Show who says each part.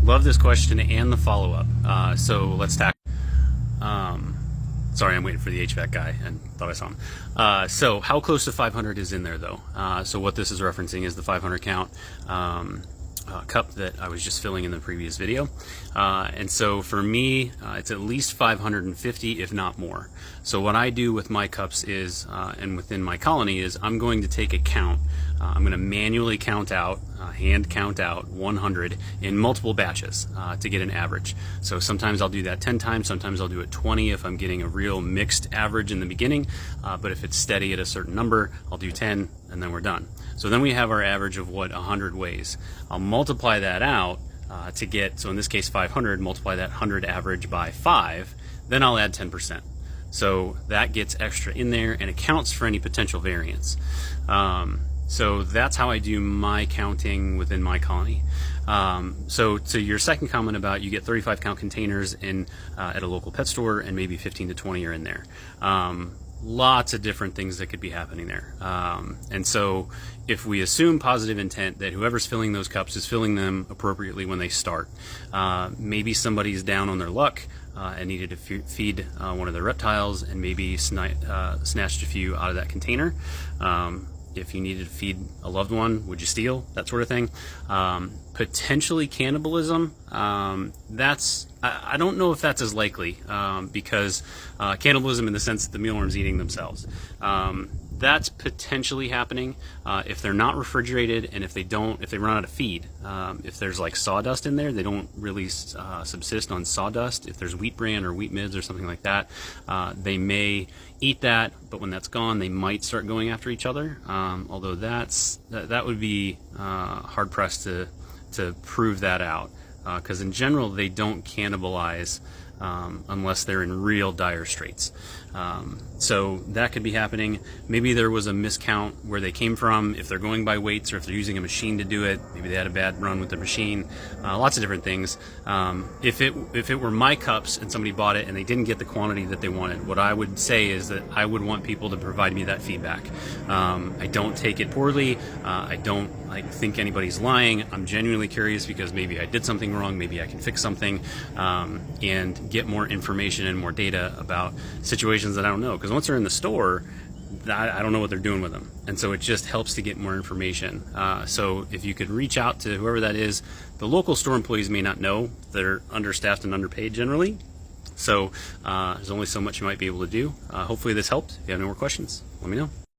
Speaker 1: Love this question and the follow-up. So let's tackle. Sorry, I'm waiting for the HVAC guy and thought I saw him. So how close to 500 is in there though? So what this is referencing is the 500 count cup that I was just filling in the previous video. And so for me, it's at least 550, if not more. So what I do with my cups is, and within my colony is, I'm going to take a count. I'm going to manually count out, hand count out 100 in multiple batches to get an average. So sometimes I'll do that 10 times, sometimes I'll do it 20 if I'm getting a real mixed average in the beginning. But if it's steady at a certain number, I'll do 10 and then we're done. So then we have our average of what 100 weighs. I'll multiply that out to get, so in this case 500, multiply that 100 average by 5, then I'll add 10%. So that gets extra in there and accounts for any potential variance. So that's how I do my counting within my colony. So to your second comment about you get 35 count containers in at a local pet store and maybe 15 to 20 are in there. Lots of different things that could be happening there. And so if we assume positive intent that whoever's filling those cups is filling them appropriately when they start, maybe somebody's down on their luck and needed to feed one of their reptiles and maybe snatched a few out of that container. If you needed to feed a loved one, would you steal? That sort of thing. Potentially cannibalism, I don't know if that's as likely because cannibalism in the sense that the mealworms eating themselves. That's potentially happening if they're not refrigerated and if they run out of feed. If there's like sawdust in there, they don't really subsist on sawdust. If there's wheat bran or wheat midds or something like that, they may eat that, but when that's gone, they might start going after each other. Although that would be hard pressed to prove that out, because in general they don't cannibalize unless they're in real dire straits. So that could be happening. Maybe there was a miscount where they came from, if they're going by weights or if they're using a machine to do it. Maybe they had a bad run with the machine. Lots of different things. If it were my cups and somebody bought it and they didn't get the quantity that they wanted, what I would say is that I would want people to provide me that feedback. I don't take it poorly. I don't think anybody's lying. I'm genuinely curious because maybe I did something wrong, maybe I can fix something, and get more information and more data about situations that I don't know. Because once they're in the store, I don't know what they're doing with them. And so it just helps to get more information. So if you could reach out to whoever that is, the local store employees may not know. They're understaffed and underpaid generally. So there's only so much you might be able to do. Hopefully this helped. If you have any more questions, let me know.